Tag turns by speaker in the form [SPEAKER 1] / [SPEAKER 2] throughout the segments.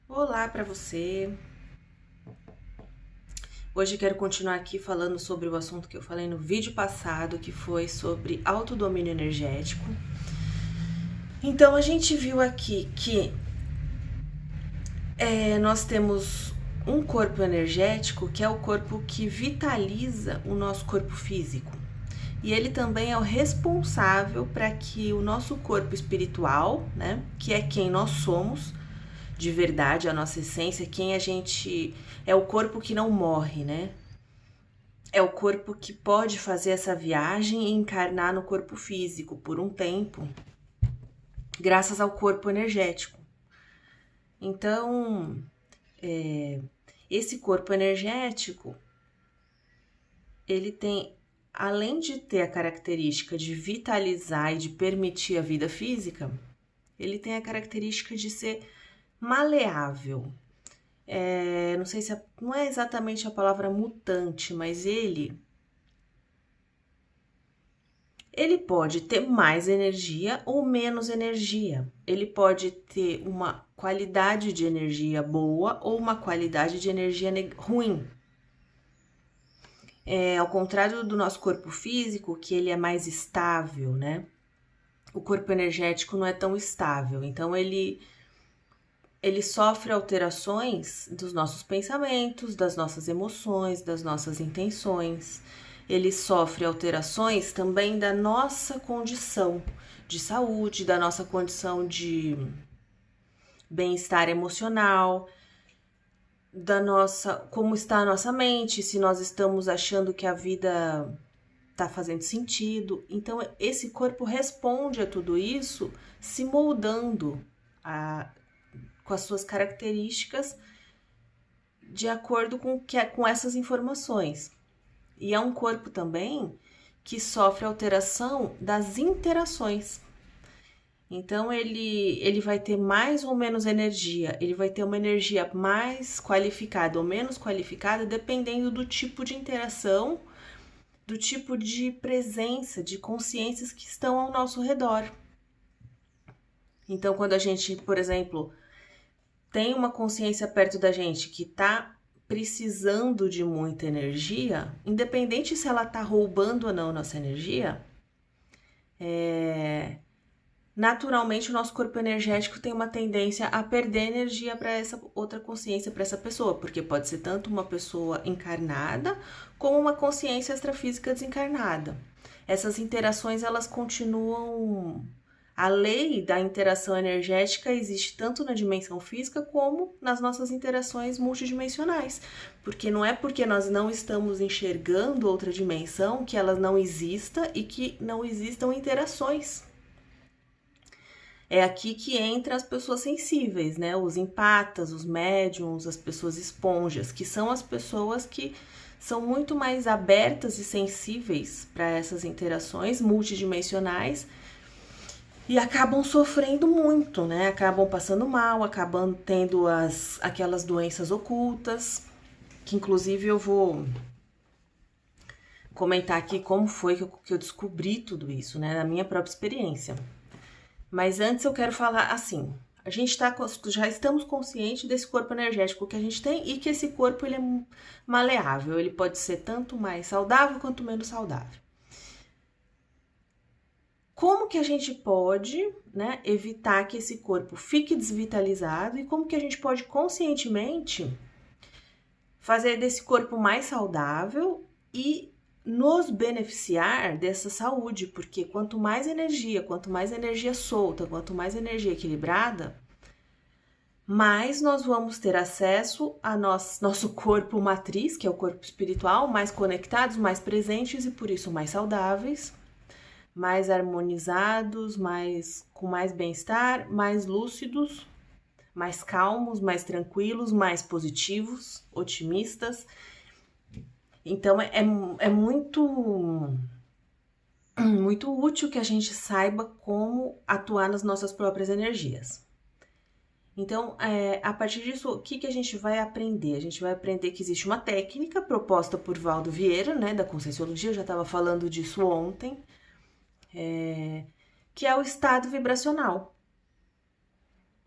[SPEAKER 1] Olá para você. Hoje eu quero continuar aqui falando sobre o assunto que eu falei no vídeo passado, que foi sobre autodomínio energético. Então a gente viu aqui que nós temos um corpo energético que é o corpo que vitaliza o nosso corpo físico. E ele também é o responsável para que o nosso corpo espiritual, né, que é quem nós somos, de verdade, a nossa essência, quem a gente é, o corpo que não morre, né? É o corpo que pode fazer essa viagem e encarnar no corpo físico por um tempo, graças ao corpo energético. Então, esse corpo energético, ele tem, além de ter a característica de vitalizar e de permitir a vida física, ele tem a característica de ser maleável. Não sei se não é exatamente a palavra mutante, mas ele pode ter mais energia ou menos energia. Ele pode ter uma qualidade de energia boa ou uma qualidade de energia ruim. Ao contrário do nosso corpo físico, que ele é mais estável, né? O corpo energético não é tão estável. Então ele sofre alterações dos nossos pensamentos, das nossas emoções, das nossas intenções. Ele sofre alterações também da nossa condição de saúde, da nossa condição de bem-estar emocional, da nossa, como está a nossa mente, se nós estamos achando que a vida está fazendo sentido. Então, esse corpo responde a tudo isso se moldando com as suas características de acordo com essas informações. E é um corpo também que sofre alteração das interações. Então ele vai ter mais ou menos energia, ele vai ter uma energia mais qualificada ou menos qualificada, dependendo do tipo de interação, do tipo de presença, de consciências que estão ao nosso redor. Então, quando a gente, por exemplo, tem uma consciência perto da gente que está precisando de muita energia, independente se ela está roubando ou não nossa energia, naturalmente o nosso corpo energético tem uma tendência a perder energia para essa outra consciência, para essa pessoa, porque pode ser tanto uma pessoa encarnada como uma consciência extrafísica desencarnada. Essas interações elas continuam. A lei da interação energética existe tanto na dimensão física como nas nossas interações multidimensionais, porque não é porque nós não estamos enxergando outra dimensão que ela não exista e que não existam interações. É aqui que entra as pessoas sensíveis, né? Os empatas, os médiums, as pessoas esponjas, que são as pessoas que são muito mais abertas e sensíveis para essas interações multidimensionais e acabam sofrendo muito, né? Acabam passando mal, acabam tendo aquelas doenças ocultas, que inclusive eu vou comentar aqui como foi que eu descobri tudo isso, né? Na minha própria experiência. Mas antes eu quero falar assim, já estamos conscientes desse corpo energético que a gente tem e que esse corpo ele é maleável, ele pode ser tanto mais saudável quanto menos saudável. Como que a gente pode, né, evitar que esse corpo fique desvitalizado e como que a gente pode conscientemente fazer desse corpo mais saudável e nos beneficiar dessa saúde, porque quanto mais energia solta, quanto mais energia equilibrada, mais nós vamos ter acesso a nosso corpo matriz, que é o corpo espiritual, mais conectados, mais presentes e por isso mais saudáveis, mais harmonizados, com mais bem-estar, mais lúcidos, mais calmos, mais tranquilos, mais positivos, otimistas. Então é muito útil que a gente saiba como atuar nas nossas próprias energias. Então, a partir disso, o que a gente vai aprender? A gente vai aprender que existe uma técnica proposta por Valdo Vieira, né, da Conscienciologia, eu já estava falando disso ontem, que é o estado vibracional.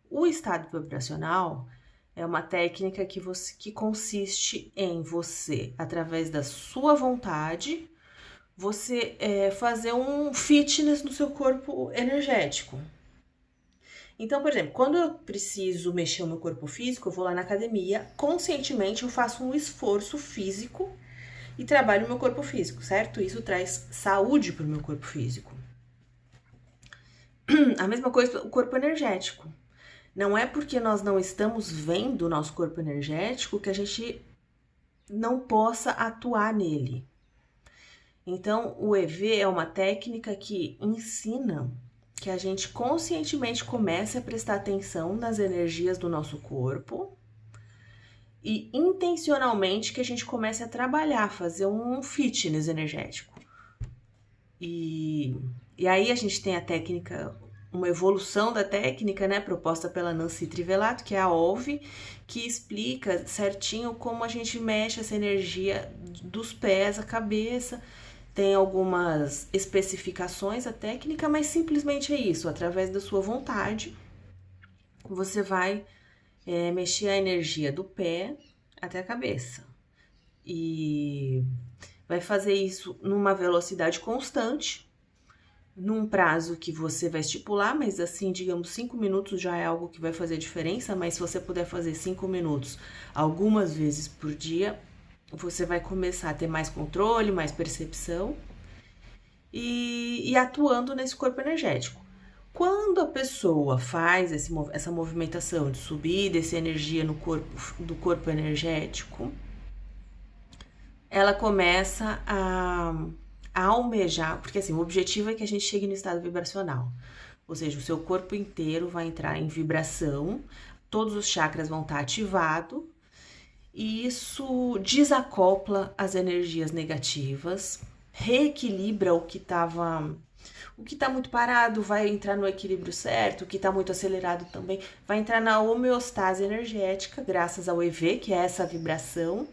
[SPEAKER 1] O estado vibracional É uma técnica que consiste em você, através da sua vontade, você fazer um fitness no seu corpo energético. Então, por exemplo, quando eu preciso mexer o meu corpo físico, eu vou lá na academia, conscientemente eu faço um esforço físico e trabalho o meu corpo físico, certo? Isso traz saúde para o meu corpo físico. A mesma coisa o corpo energético. Não é porque nós não estamos vendo o nosso corpo energético que a gente não possa atuar nele. Então, o EV é uma técnica que ensina que a gente conscientemente comece a prestar atenção nas energias do nosso corpo e intencionalmente que a gente comece a trabalhar, fazer um fitness energético. E aí a gente tem a técnica, uma evolução da técnica, né, proposta pela Nancy Trivelato, que é a OV, que explica certinho como a gente mexe essa energia dos pés à cabeça. Tem algumas especificações a técnica, mas simplesmente é isso, através da sua vontade, você vai mexer a energia do pé até a cabeça. E vai fazer isso numa velocidade constante, num prazo que você vai estipular, mas assim, digamos, 5 minutos já é algo que vai fazer diferença, mas se você puder fazer 5 minutos algumas vezes por dia, você vai começar a ter mais controle, mais percepção e atuando nesse corpo energético. Quando a pessoa faz essa movimentação de subir e descer energia no do corpo energético, ela começa a almejar, porque assim, o objetivo é que a gente chegue no estado vibracional, ou seja, o seu corpo inteiro vai entrar em vibração, todos os chakras vão estar ativados, e isso desacopla as energias negativas, reequilibra o que está muito parado, vai entrar no equilíbrio certo, o que está muito acelerado também vai entrar na homeostase energética, graças ao EV, que é essa vibração,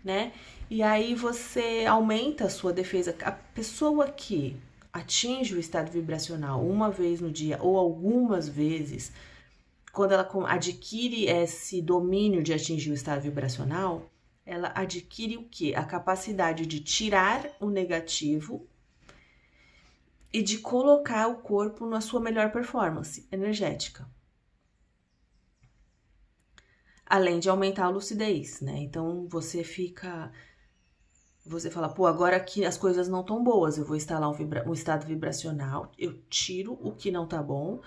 [SPEAKER 1] né? E aí você aumenta a sua defesa. A pessoa que atinge o estado vibracional uma vez no dia ou algumas vezes, quando ela adquire esse domínio de atingir o estado vibracional, ela adquire o quê? A capacidade de tirar o negativo e de colocar o corpo na sua melhor performance energética. Além de aumentar a lucidez, né? Então você fala, pô, agora que as coisas não estão boas, eu vou instalar um estado vibracional, eu tiro o que não tá bom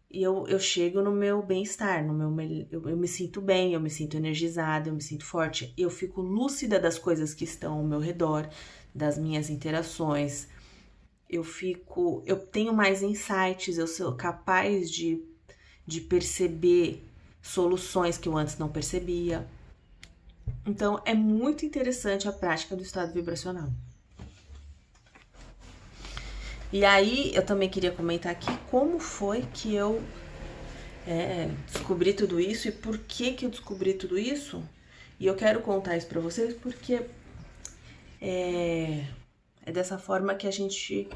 [SPEAKER 1] e eu chego no meu bem-estar, eu me sinto bem, eu me sinto energizada, eu me sinto forte, eu fico lúcida das coisas que estão ao meu redor, das minhas interações, eu tenho mais insights, eu sou capaz de perceber soluções que eu antes não percebia. Então, é muito interessante a prática do estado vibracional. E aí, eu também queria comentar aqui como foi que eu descobri tudo isso e por que eu descobri tudo isso. E eu quero contar isso pra vocês porque é dessa forma que a gente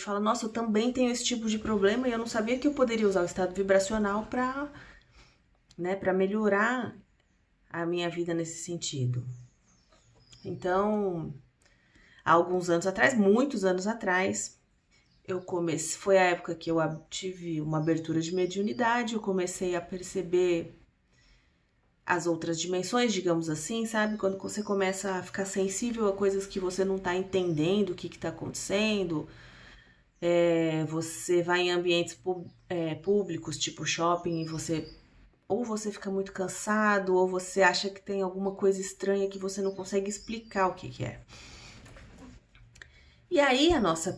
[SPEAKER 1] fala, nossa, eu também tenho esse tipo de problema e eu não sabia que eu poderia usar o estado vibracional pra melhorar a minha vida nesse sentido. Então, há alguns anos atrás, muitos anos atrás, foi a época que eu tive uma abertura de mediunidade, eu comecei a perceber as outras dimensões, digamos assim, sabe? Quando você começa a ficar sensível a coisas que você não tá entendendo o que tá acontecendo, você vai em ambientes públicos, tipo shopping, e ou você fica muito cansado, ou você acha que tem alguma coisa estranha que você não consegue explicar o que é. E aí, o nosso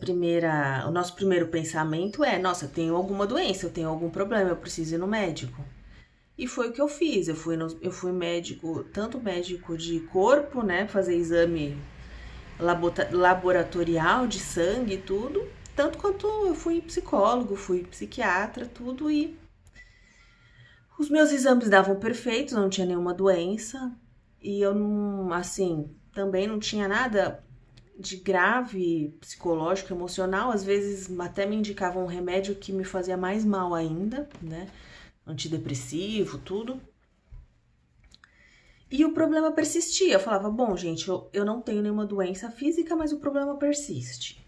[SPEAKER 1] primeiro pensamento é, nossa, eu tenho alguma doença, eu tenho algum problema, eu preciso ir no médico. E foi o que eu fiz, eu fui médico, tanto médico de corpo, né, fazer exame laboratorial de sangue e tudo, tanto quanto eu fui psicólogo, fui psiquiatra, tudo, e os meus exames davam perfeitos, não tinha nenhuma doença, e eu não, assim, também não tinha nada de grave, psicológico, emocional, às vezes até me indicavam um remédio que me fazia mais mal ainda, né, antidepressivo, tudo. E o problema persistia. Eu falava, bom, gente, eu não tenho nenhuma doença física, mas o problema persiste.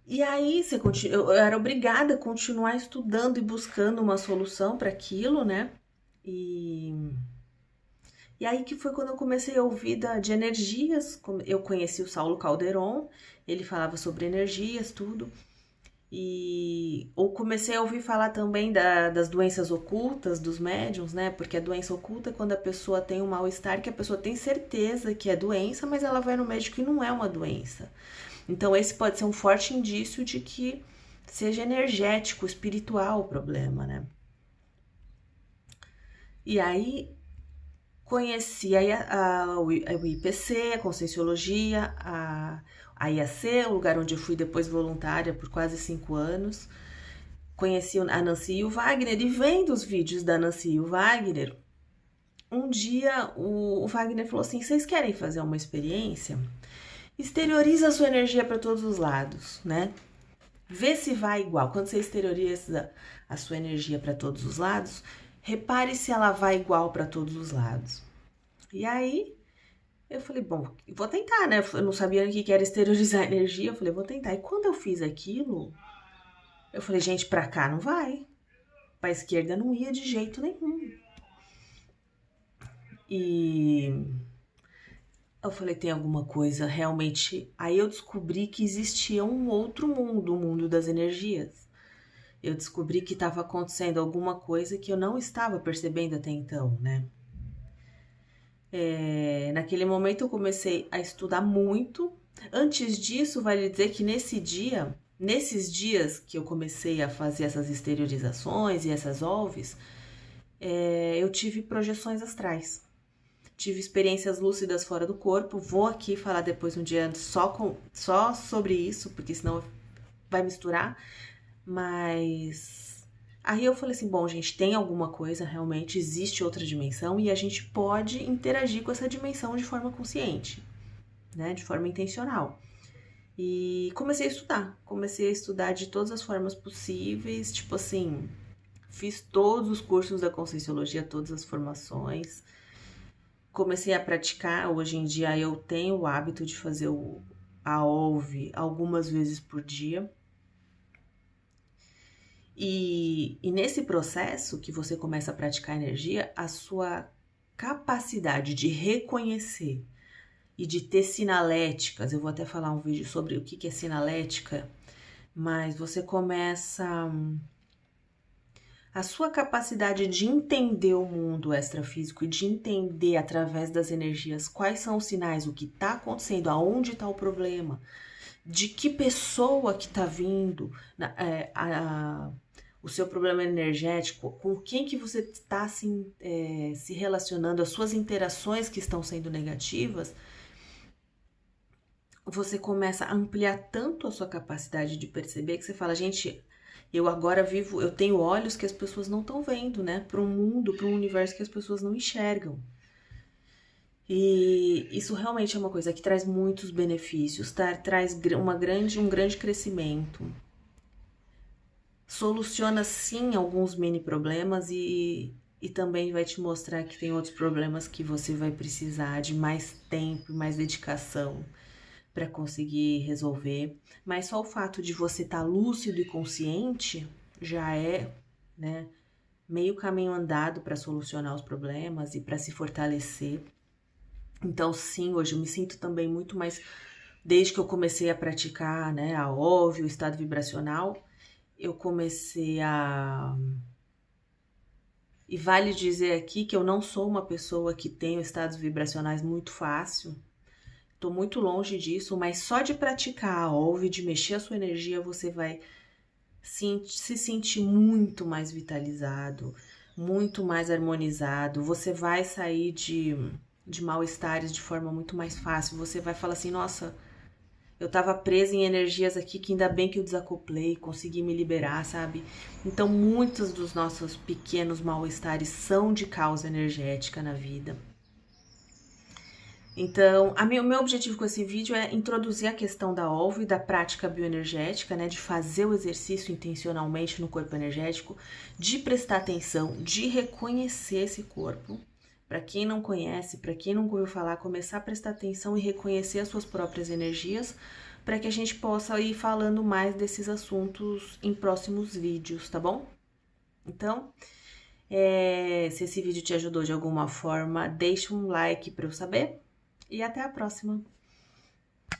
[SPEAKER 1] E aí eu era obrigada a continuar estudando e buscando uma solução para aquilo, né? E aí que foi quando eu comecei a ouvir de energias. Eu conheci o Saulo Calderon, ele falava sobre energias, tudo. E ou comecei a ouvir falar também das doenças ocultas dos médiums, né? Porque a doença oculta é quando a pessoa tem um mal-estar, que a pessoa tem certeza que é doença, mas ela vai no médico e não é uma doença. Então esse pode ser um forte indício de que seja energético, espiritual o problema, né? E aí conheci o IPC, a Conscienciologia, a IAC, o lugar onde eu fui depois voluntária por quase 5 anos. Conheci a Nancy e o Wagner, e vendo os vídeos da Nancy e o Wagner, um dia o Wagner falou assim, vocês querem fazer uma experiência? Exterioriza a sua energia para todos os lados, né? Vê se vai igual. Quando você exterioriza a sua energia para todos os lados, repare se ela vai igual para todos os lados. E aí, eu falei, bom, vou tentar, né? Eu não sabia o que era exteriorizar energia, eu falei, vou tentar. E quando eu fiz aquilo, eu falei, gente, pra cá não vai. Pra esquerda não ia de jeito nenhum. E eu falei, tem alguma coisa realmente. Aí eu descobri que existia um outro mundo, o mundo das energias. Eu descobri que estava acontecendo alguma coisa que eu não estava percebendo até então, né? Naquele momento eu comecei a estudar muito. Antes disso, vale dizer que nesses dias que eu comecei a fazer essas exteriorizações e essas OVs, eu tive projeções astrais. Tive experiências lúcidas fora do corpo. Vou aqui falar depois um dia só sobre isso, porque senão vai misturar. Mas aí eu falei assim, bom, gente, tem alguma coisa, realmente existe outra dimensão e a gente pode interagir com essa dimensão de forma consciente, né, de forma intencional. E comecei a estudar de todas as formas possíveis, tipo assim, fiz todos os cursos da Conscienciologia, todas as formações, comecei a praticar. Hoje em dia eu tenho o hábito de fazer a OLV algumas vezes por dia. E nesse processo que você começa a praticar energia, a sua capacidade de reconhecer e de ter sinaléticas, eu vou até falar um vídeo sobre o que é sinalética, mas você começa a sua capacidade de entender o mundo extrafísico e de entender através das energias quais são os sinais, o que está acontecendo, aonde está o problema, de que pessoa que está vindo, o seu problema energético, com quem que você está se relacionando, as suas interações que estão sendo negativas, você começa a ampliar tanto a sua capacidade de perceber que você fala, gente, eu agora eu tenho olhos que as pessoas não estão vendo, né? Para um mundo, para um universo que as pessoas não enxergam. E isso realmente é uma coisa que traz muitos benefícios, tá? Traz um grande crescimento. Soluciona sim alguns mini problemas e também vai te mostrar que tem outros problemas que você vai precisar de mais tempo e mais dedicação para conseguir resolver. Mas só o fato de você estar lúcido e consciente já é, né, meio caminho andado para solucionar os problemas e para se fortalecer. Então, sim, hoje eu me sinto também muito mais, desde que eu comecei a praticar, né, a OV, o estado vibracional, eu comecei a... E vale dizer aqui que eu não sou uma pessoa que tem estados vibracionais muito fácil, tô muito longe disso, mas só de praticar a OV, de mexer a sua energia, você vai se sentir muito mais vitalizado, muito mais harmonizado, você vai sair de mal-estares de forma muito mais fácil. Você vai falar assim, nossa, eu tava presa em energias aqui que ainda bem que eu desacoplei, consegui me liberar, sabe? Então, muitos dos nossos pequenos mal-estares são de causa energética na vida. Então, o meu objetivo com esse vídeo é introduzir a questão da OLV e da prática bioenergética, né? De fazer o exercício intencionalmente no corpo energético, de prestar atenção, de reconhecer esse corpo, Para quem não conhece, para quem não ouviu falar, começar a prestar atenção e reconhecer as suas próprias energias, para que a gente possa ir falando mais desses assuntos em próximos vídeos, tá bom? Então, se esse vídeo te ajudou de alguma forma, deixa um like para eu saber e até a próxima!